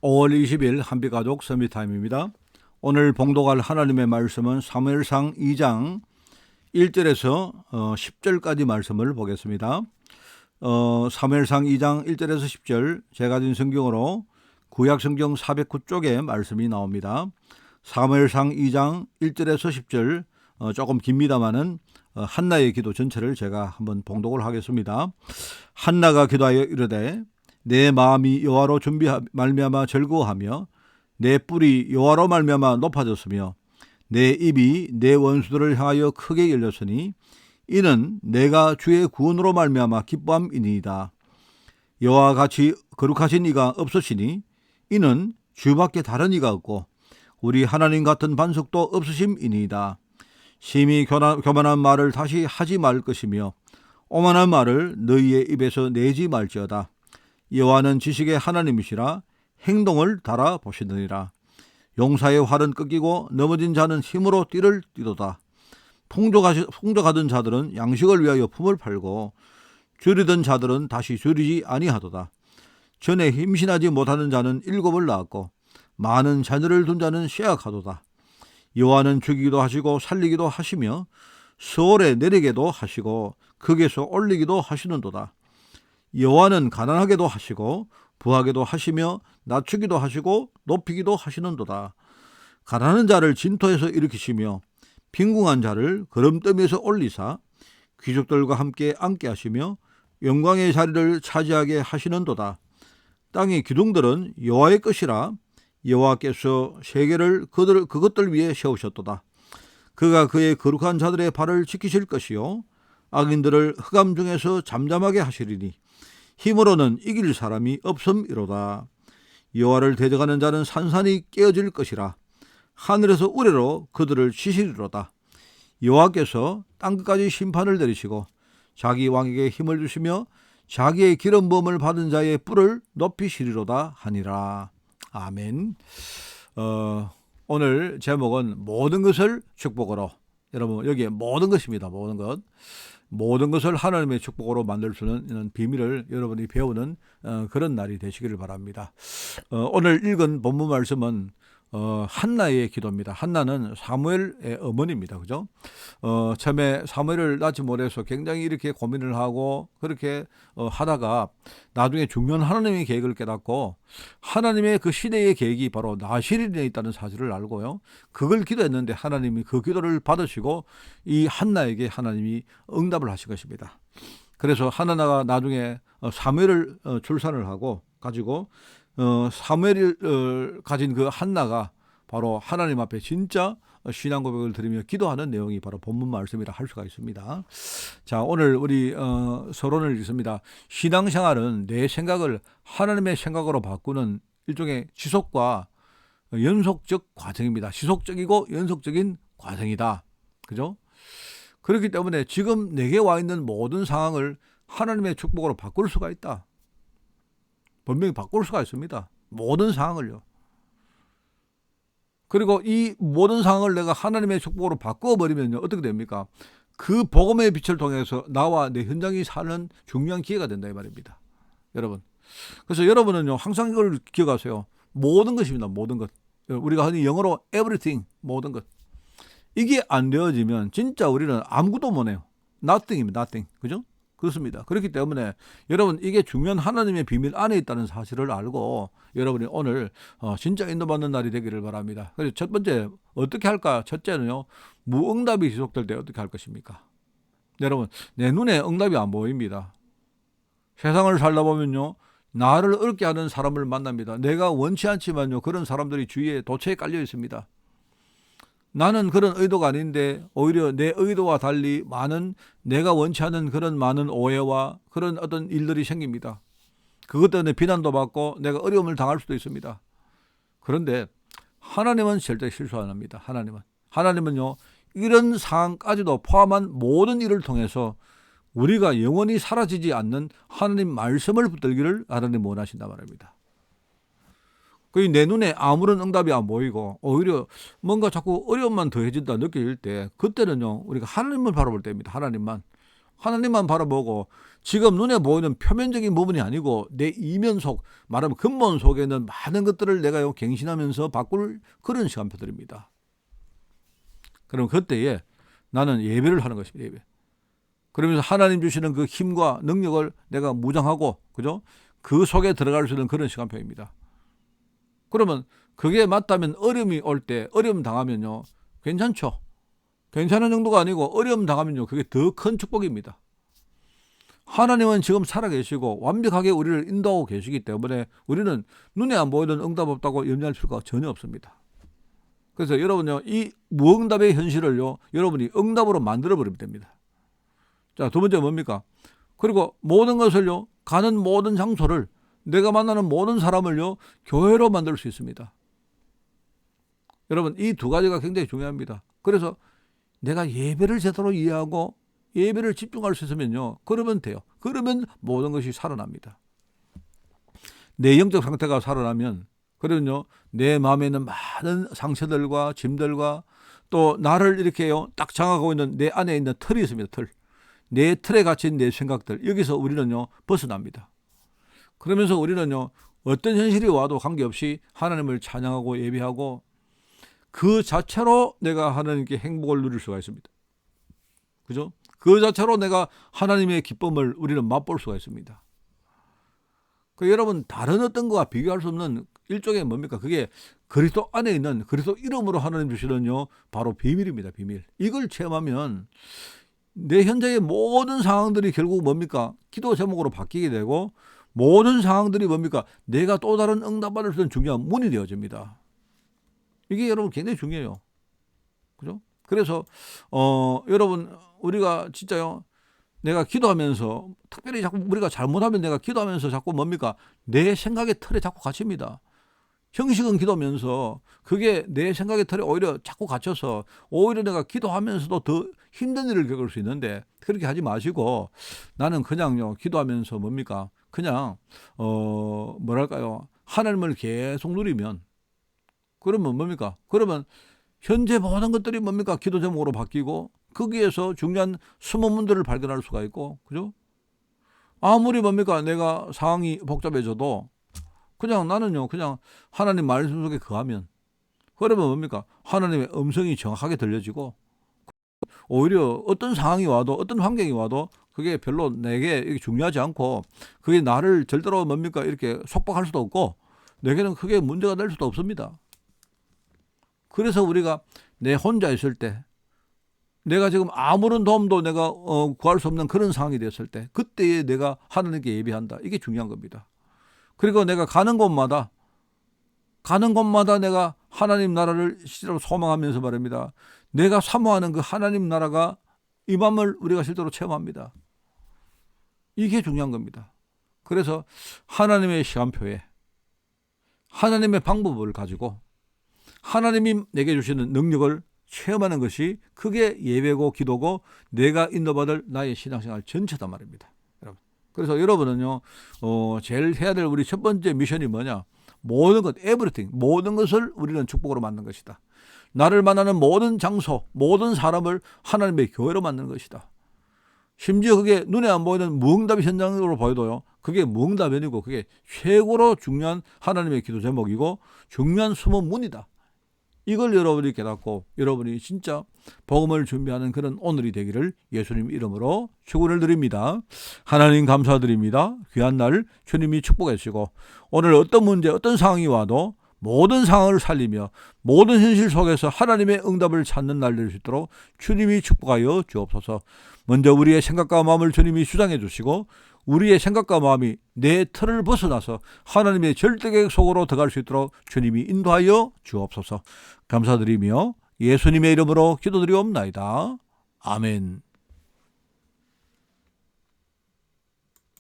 5월 20일 한비가족 서밋타임입니다. 오늘 봉독할 하나님의 말씀은 사무엘상 2장 1절에서 10절까지 말씀을 보겠습니다. 사무엘상 2장 1절에서 10절 제가 든 성경으로 구약성경 409쪽에 말씀이 나옵니다. 사무엘상 2장 1절에서 10절 조금 깁니다마는 한나의 기도 전체를 제가 한번 봉독을 하겠습니다. 한나가 기도하여 이르되 내 마음이 여호와로 말미암아 즐거워하며 내 뿔이 여호와로 말미암아 높아졌으며 내 입이 내 원수들을 향하여 크게 열렸으니 이는 내가 주의 구원으로 말미암아 기뻐함이니이다. 여호와 같이 거룩하신 이가 없으시니 이는 주밖에 다른 이가 없고 우리 하나님 같은 반석도 없으심이니이다. 심히 교만한 말을 다시 하지 말 것이며 오만한 말을 너희의 입에서 내지 말지어다. 여호와는 지식의 하나님이시라 행동을 달아보시느니라. 용사의 활은 꺾이고 넘어진 자는 힘으로 띠를 띠도다. 풍족하던 자들은 양식을 위하여 품을 팔고 줄이던 자들은 다시 줄이지 아니하도다. 전에 힘신하지 못하는 자는 7을 낳았고 많은 자녀를 둔 자는 쇠약하도다. 여호와는 죽이기도 하시고 살리기도 하시며 서울에 내리게도 하시고 극에서 올리기도 하시는도다. 여호와는 가난하게도 하시고 부하게도 하시며 낮추기도 하시고 높이기도 하시는도다. 가난한 자를 진토에서 일으키시며 빈궁한 자를 거름더미에서 올리사 귀족들과 함께 앉게 하시며 영광의 자리를 차지하게 하시는도다. 땅의 기둥들은 여호와의 것이라 여호와께서 세계를 그것들 위에 세우셨도다. 그가 그의 거룩한 자들의 발을 지키실 것이요 악인들을 흑암 중에서 잠잠하게 하시리니 힘으로는 이길 사람이 없음이로다. 여호와를 대적하는 자는 산산이 깨어질 것이라 하늘에서 우레로 그들을 치시리로다. 여호와께서 땅끝까지 심판을 내리시고 자기 왕에게 힘을 주시며 자기의 기름 부음을 받은 자의 뿔을 높이시리로다 하니라. 아멘. 오늘 제목은 모든 것을 축복으로. 여러분 여기에 모든 것입니다. 모든 것을 하나님의 축복으로 만들 수 있는 비밀을 여러분이 배우는 그런 날이 되시기를 바랍니다. 오늘 읽은 본문 말씀은 한나의 기도입니다. 한나는 사무엘의 어머니입니다. 그죠? 처음에 사무엘을 낳지 못해서 굉장히 이렇게 고민을 하고 그렇게 하다가 나중에 중요한 하나님의 계획을 깨닫고 하나님의 그 시대의 계획이 바로 나실인에 있다는 사실을 알고요. 그걸 기도했는데 하나님이 그 기도를 받으시고 이 한나에게 하나님이 응답을 하신 것입니다. 그래서 한나가 나중에 사무엘을 출산을 하고 가지고 사무엘이 가진 그 한나가 바로 하나님 앞에 진짜 신앙 고백을 드리며 기도하는 내용이 바로 본문 말씀이라 할 수가 있습니다. 자, 오늘 우리 서론을 읽습니다. 신앙생활은 내 생각을 하나님의 생각으로 바꾸는 일종의 지속과 연속적 과정입니다. 지속적이고 연속적인 과정이다. 그죠? 그렇기 때문에 지금 내게 와 있는 모든 상황을 하나님의 축복으로 바꿀 수가 있다. 분명히 바꿀 수가 있습니다. 모든 상황을요. 그리고 이 모든 상황을 내가 하나님의 축복으로 바꿔버리면요. 어떻게 됩니까? 그 복음의 빛을 통해서 나와 내 현장이 사는 중요한 기회가 된다 이 말입니다. 여러분. 그래서 여러분은요. 항상 이걸 기억하세요. 모든 것입니다. 모든 것. 우리가 흔히 영어로 everything, 모든 것. 이게 안 되어지면 진짜 우리는 아무것도 못해요. nothing입니다. nothing. 그죠? 그렇습니다. 그렇기 때문에 여러분 이게 중요한 하나님의 비밀 안에 있다는 사실을 알고 여러분이 오늘 진짜 인도받는 날이 되기를 바랍니다. 그래서 첫 번째 어떻게 할까? 첫째는요. 무응답이 지속될 때 어떻게 할 것입니까? 여러분 내 눈에 응답이 안 보입니다. 세상을 살다 보면요. 나를 어렵게 하는 사람을 만납니다. 내가 원치 않지만요. 그런 사람들이 주위에 도처에 깔려 있습니다. 나는 그런 의도가 아닌데 오히려 내 의도와 달리 많은 내가 원치 않는 그런 많은 오해와 그런 어떤 일들이 생깁니다. 그것 때문에 비난도 받고 내가 어려움을 당할 수도 있습니다. 그런데 하나님은 절대 실수 안 합니다. 하나님은요 이런 상황까지도 포함한 모든 일을 통해서 우리가 영원히 사라지지 않는 하나님 말씀을 붙들기를 하나님 원하신다 말입니다. 내 눈에 아무런 응답이 안 보이고 오히려 뭔가 자꾸 어려움만 더해진다 느껴질 때 그때는요 우리가 하나님을 바라볼 때입니다. 하나님만 하나님만 바라보고 지금 눈에 보이는 표면적인 부분이 아니고 내 이면 속, 말하면 근본 속에 있는 많은 것들을 내가 갱신하면서 바꿀 그런 시간표들입니다. 그럼 그때에 나는 예배를 하는 것입니다. 예배. 그러면서 하나님 주시는 그 힘과 능력을 내가 무장하고, 그죠? 그 속에 들어갈 수 있는 그런 시간표입니다. 그러면 그게 맞다면 어려움이 올 때, 어려움 당하면요, 괜찮죠? 괜찮은 정도가 아니고 어려움 당하면요, 그게 더 큰 축복입니다. 하나님은 지금 살아계시고 완벽하게 우리를 인도하고 계시기 때문에 우리는 눈에 안 보이는 응답 없다고 염려할 필요가 전혀 없습니다. 그래서 여러분요, 이 무응답의 현실을요, 여러분이 응답으로 만들어버리면 됩니다. 자, 두 번째 뭡니까? 그리고 모든 것을요, 가는 모든 장소를, 내가 만나는 모든 사람을요, 교회로 만들 수 있습니다. 여러분, 이 두 가지가 굉장히 중요합니다. 그래서 내가 예배를 제대로 이해하고 예배를 집중할 수 있으면요, 그러면 돼요. 그러면 모든 것이 살아납니다. 내 영적 상태가 살아나면, 그러면요, 내 마음에 있는 많은 상처들과 짐들과 또 나를 이렇게요, 딱 장악하고 있는 내 안에 있는 틀이 있습니다. 틀. 내 틀에 갇힌 내 생각들, 여기서 우리는요, 벗어납니다. 그러면서 우리는요, 어떤 현실이 와도 관계없이 하나님을 찬양하고 예배하고 그 자체로 내가 하나님께 행복을 누릴 수가 있습니다. 그죠? 그 자체로 내가 하나님의 기쁨을 우리는 맛볼 수가 있습니다. 그 여러분, 다른 어떤 것과 비교할 수 없는 일종의 뭡니까? 그게 그리스도 안에 있는 그리스도 이름으로 하나님 주시는요, 바로 비밀입니다. 비밀. 이걸 체험하면 내 현재의 모든 상황들이 결국 뭡니까? 기도 제목으로 바뀌게 되고 모든 상황들이 뭡니까? 내가 또 다른 응답받을 수 있는 중요한 문이 되어집니다. 이게 여러분 굉장히 중요해요. 그죠? 그래서 여러분, 우리가 진짜요, 내가 기도하면서 특별히 자꾸 우리가 잘못하면 내가 기도하면서 자꾸 뭡니까? 내 생각의 틀에 자꾸 갇힙니다. 형식은 기도하면서 그게 내 생각의 틀에 오히려 자꾸 갇혀서 오히려 내가 기도하면서도 더 힘든 일을 겪을 수 있는데, 그렇게 하지 마시고 나는 그냥요, 기도하면서 뭡니까? 그냥 뭐랄까요? 하나님을 계속 누리면, 그러면 뭡니까? 그러면 현재 모든 것들이 뭡니까? 기도 제목으로 바뀌고 거기에서 중요한 숨은 문들을 발견할 수가 있고, 그죠? 아무리 뭡니까? 내가 상황이 복잡해져도 그냥 나는요, 그냥 하나님 말씀 속에 거하면, 그러면 뭡니까? 하나님의 음성이 정확하게 들려지고 오히려 어떤 상황이 와도 어떤 환경이 와도 그게 별로 내게 중요하지 않고 그게 나를 절대로 뭡니까? 이렇게 속박할 수도 없고 내게는 크게 문제가 될 수도 없습니다. 그래서 우리가 내 혼자 있을 때, 내가 지금 아무런 도움도 내가 구할 수 없는 그런 상황이 됐을 때, 그때에 내가 하나님께 예배한다. 이게 중요한 겁니다. 그리고 내가 가는 곳마다 내가 하나님 나라를 실제로 소망하면서 말입니다. 내가 사모하는 그 하나님 나라가 임함을 우리가 실제로 체험합니다. 이게 중요한 겁니다. 그래서 하나님의 시간표에 하나님의 방법을 가지고 하나님이 내게 주시는 능력을 체험하는 것이 그게 예배고 기도고 내가 인도받을 나의 신앙생활 전체단 말입니다. 여러분. 그래서 여러분은요, 제일 해야 될 우리 첫 번째 미션이 뭐냐? 모든 것, everything, 모든 것을 우리는 축복으로 만든 것이다. 나를 만나는 모든 장소, 모든 사람을 하나님의 교회로 만드는 것이다. 심지어 그게 눈에 안 보이는 무응답의 현장으로 보여도요, 그게 무응답이 아니고 그게 최고로 중요한 하나님의 기도 제목이고 중요한 숨은 문이다. 이걸 여러분이 깨닫고 여러분이 진짜 복음을 준비하는 그런 오늘이 되기를 예수님 이름으로 축원을 드립니다. 하나님 감사드립니다. 귀한 날 주님이 축복해 주시고 오늘 어떤 문제, 어떤 상황이 와도 모든 상황을 살리며 모든 현실 속에서 하나님의 응답을 찾는 날 될 수 있도록 주님이 축복하여 주옵소서. 먼저 우리의 생각과 마음을 주님이 주장해 주시고 우리의 생각과 마음이 내 틀을 벗어나서 하나님의 절대계획 속으로 들어갈 수 있도록 주님이 인도하여 주옵소서. 감사드리며 예수님의 이름으로 기도드리옵나이다. 아멘.